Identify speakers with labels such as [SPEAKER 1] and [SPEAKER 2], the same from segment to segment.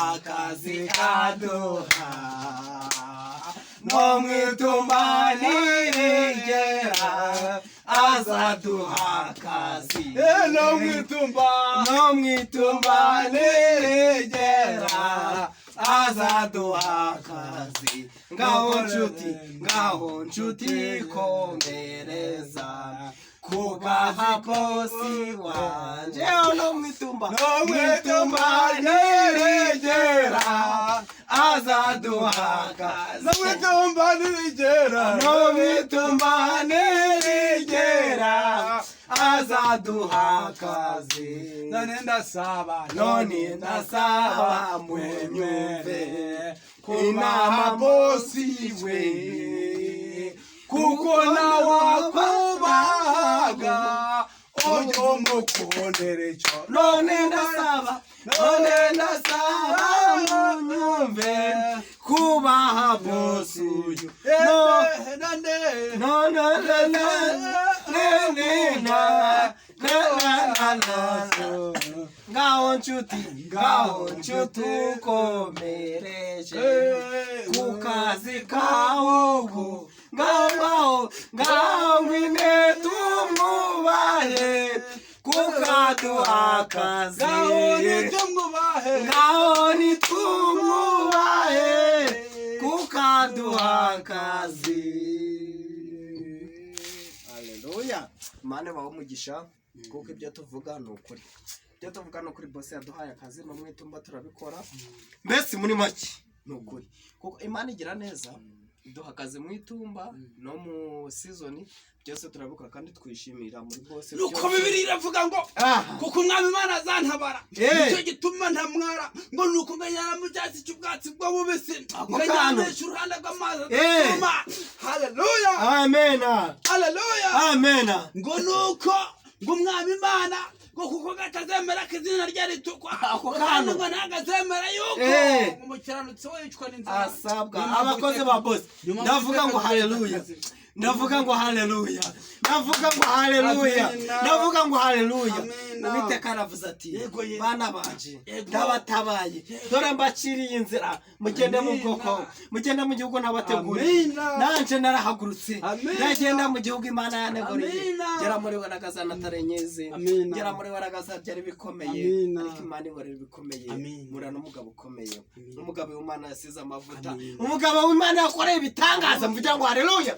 [SPEAKER 1] akazi kaduha no mwitumba nirengera azaduha akazi
[SPEAKER 2] no mwitumba
[SPEAKER 1] nirengera azaduha akazi ngaho nshuti komereza kubaha bosi wanje no mwitumba nirengera azaduha akazi
[SPEAKER 2] no
[SPEAKER 1] mwitumba nirengera azaduha akazi
[SPEAKER 2] none ndasaba
[SPEAKER 1] mwenyumve inama bosi we kuko nawakubaga
[SPEAKER 2] ojo mukondere cyo
[SPEAKER 1] none ndasaba munyumve kubaha bosi uyu ngaho nshuti ukomereje ku kazi kawe ngaho ngwine tumwubahe kukaduha akazi ngaho nitumwubahe kukaduha akazi. Haleluya. Imana baho umugisha kuko ibyo tuvuga ni ukuri. Ibyo tuvuga ni ukuri, bose yaduhaye akazi no mwitumba turabikora. Mbese muri make ni ukuri. Kuko Imana igira neza, duha akazi mwitumba no mu season byose turabikora kandi twishimira muri bose.
[SPEAKER 2] Nuko Bibiliya iravuga ngo kuko umwami Imana azantabara nicyo gituma ntamwara ngo nuko nganyara mu cyatsi cy'ubwatsi bwo bubisi nganyamesha uruhande rw'amazi atuma. Haleluya,
[SPEAKER 1] amen,
[SPEAKER 2] haleluya,
[SPEAKER 1] amen.
[SPEAKER 2] ngo nuko ngo umwami Imana ngo kuko gatazemera kizina rye ritukwa kandi ngo ntagazemera yuko umukiranutsi we yicwa n'inzara.
[SPEAKER 1] Asabwa abakozi ba boss ndavuga ngo haleluya, ndavuga ngo haleluya, ndavuga ngo haleluya, ndavuga ngo haleluya. Uwiteka aravuze ati bana banje ndabatabaye dore mbaciriye inzira mugende mu bwoko mugende mu gihugu nabateguriye nanje narahagurutse ndagenda mu gihugu Imana yaneguriye gera muri waragaza natarenyeze gera muri waragaza byari bikomeye ariko Imana ingorera bikomeye mura n'umugabo ukomeye umugabo w'Imana yasize amavuta umugabo w'Imana yakoreye ibitangaza mvugira ngo haleluya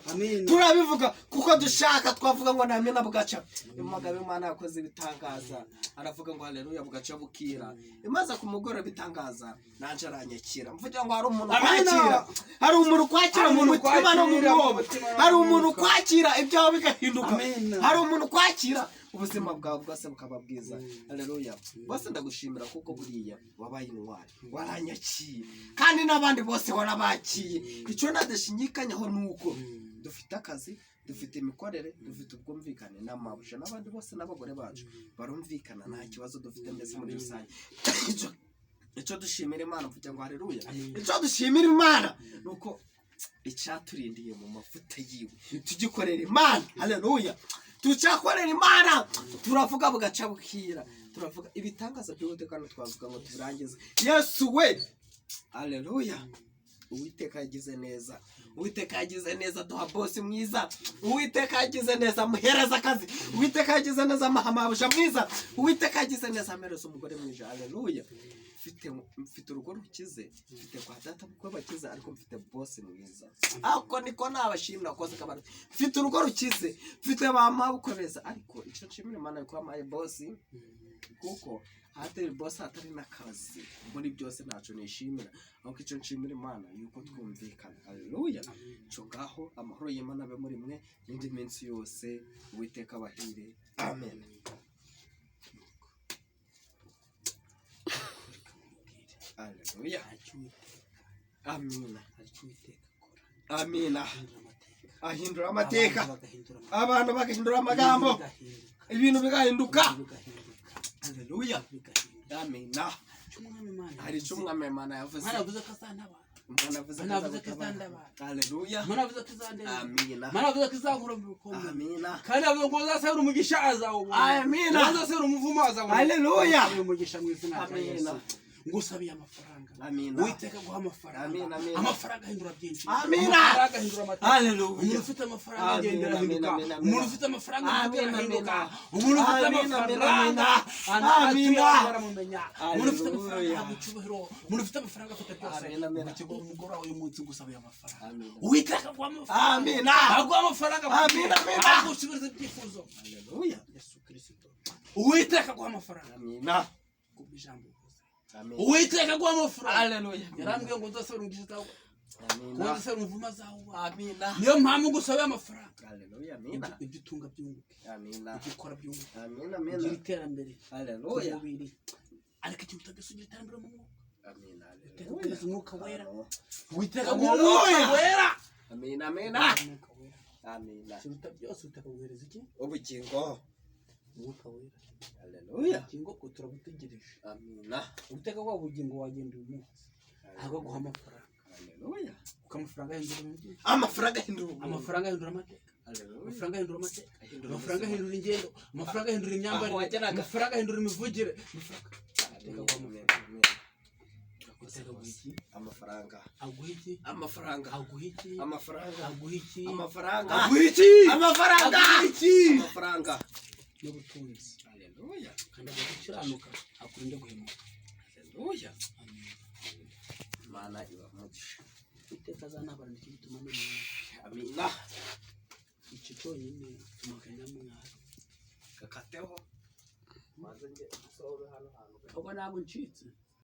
[SPEAKER 1] turabivuga kuko dushaka twavuga ngo namena bugaca umugabo w'Imana yakoze ibitangaza aravuga ngo haleluya bugaca bukira imaze kumugora bitangaza nanje aranyakira mvugira ngo hari umuntu kwakira hari umuntu kwakira mu mutima no mu mwobo hari umuntu kwakira ibyaho bigahinduka hari umuntu kwakira ubuzima bwawe bwose bukaba bwiza. Haleluya. Bose ndagushimira kuko buriya wabaye intwari waranyakiye kandi n'abandi bose warabakiye. Icyo nadashinyikanyaho nuko dufite akazi dufite imikorere dufite ubwumvikane n'amabusha n'abandi bose n'abagore bacu barumvikana nta kibazo dufite mbese muri rusange. Icyo dushimira Imana mvuga ngo haleluya. Icyo dushimira Imana nuko icyaturindiye mu mafuta yiwe tugikorera Imana. Haleluya. Tucakorera Imana turavuga bugaca bukira turavuga ibitangaza by'Uwiteka twavuga ngo tubirangize. Yesu we. Haleluya. Uwiteka yagize neza, Uwiteka yagize neza duha bosi mwiza, Uwiteka yagize neza muhereza akazi, Uwiteka yagize neza mahamabusha mwiza, Uwiteka yagize neza amereza umugore mwiza. Haleluya. Mfite urugo rukize, mfite kwa data bukwe bakize ariko mfite bosi mwiza. Ako niko nabashimira koze kabara. Mfite urugo rukize, mfite bama bukoreza ariko icyo nshimira Imana yuko amaye bosi kuko hatari boss hatari nakazi muri byose naco nishimira ahubwo icyo nshimira Imana yuko twumvikana. Haleluya. Cyo ngaho amahoro y'Imana abe muri mwe n'indi minsi yose. Uwiteka abahire. Amen. Haleluya. Amina. Amina. Ahindura amateka abantu bagahindura amagambo ibintu bigahinduka. Haleluya. Amina. Hari cyumwami Imana yavuze.
[SPEAKER 2] Haravuze ko azantabara.
[SPEAKER 1] Manavuze ko azantabara. Haleluya.
[SPEAKER 2] Manavuze ko azandeba.
[SPEAKER 1] Amina.
[SPEAKER 2] Manavuze ko izankura mu bikombe.
[SPEAKER 1] Amina.
[SPEAKER 2] Kandi avuze ngo azasabira umugisha azawo.
[SPEAKER 1] Amina.
[SPEAKER 2] Azasabira umuvumo azawo.
[SPEAKER 1] Haleluya.
[SPEAKER 2] Umugisha mu izina rya Yesu. ngusabiye amafaranga
[SPEAKER 1] amina
[SPEAKER 2] witeka guha amafaranga
[SPEAKER 1] amina amina
[SPEAKER 2] amafaranga ahindura byinshi
[SPEAKER 1] amina
[SPEAKER 2] amafaranga ahindura amateka
[SPEAKER 1] haleluya
[SPEAKER 2] umuntu ufite amafaranga agendera ahinduka umuntu ufite amafaranga ahinduka umuntu ufite amafaranga amina baramumenya umuntu ufite amafaranga agucyubahiro umuntu ufite amafaranga afite byose ikigo umugore wawe uyu munsi ngusabiye amafaranga witeka guha amafaranga amina aguha amafaranga amina amina agusubiriza ibyifuzo haleluya Yesu Kristo uwiteka guha amafaranga amina kubijambo uwiteka guha amafaranga haleluya yarambwiye ngo ndasaba ungisha zawe amina ndasaba umvuma zawe amina niyo mpamvu ngusabiye amafaranga haleluya amina ibyo utunga byunguke amina ibyo ukora byunguke amina amina ugira iterambere haleluya mubiri ariko icyo utagasugira iterambere mu mwuka amina haleluya umwuka wera uwiteka guha umwuka wera amina amina amina cyuta byose utakaguhereza iki ubugingo umwuka wera haleluya ubugingo ko turabutegereje amina uteka kwa bugingo wagenda uyu munsi ahubwo guha amafaranga haleluya ukamafaranga ahindura amafaranga ahindura amateka amafaranga ahindura amateka amafaranga ahindura ingendo amafaranga ahindura imyambarire amafaranga ahindura imivugire amafaranga aguhiki amafaranga aguhiki amafaranga aguhiki amafaranga aguhiki amafaranga aguhiki amafaranga n'ubutunzi haleluya kandi agukiranuka akurinde guhemuka haleluya Imana ibamugisha iteka zanabara nicyo gituma n'umwana amina icyo cyonyine tumaganya mwana gakateho maze nge usohobe hano hantu ahubwo ntabwo ncitse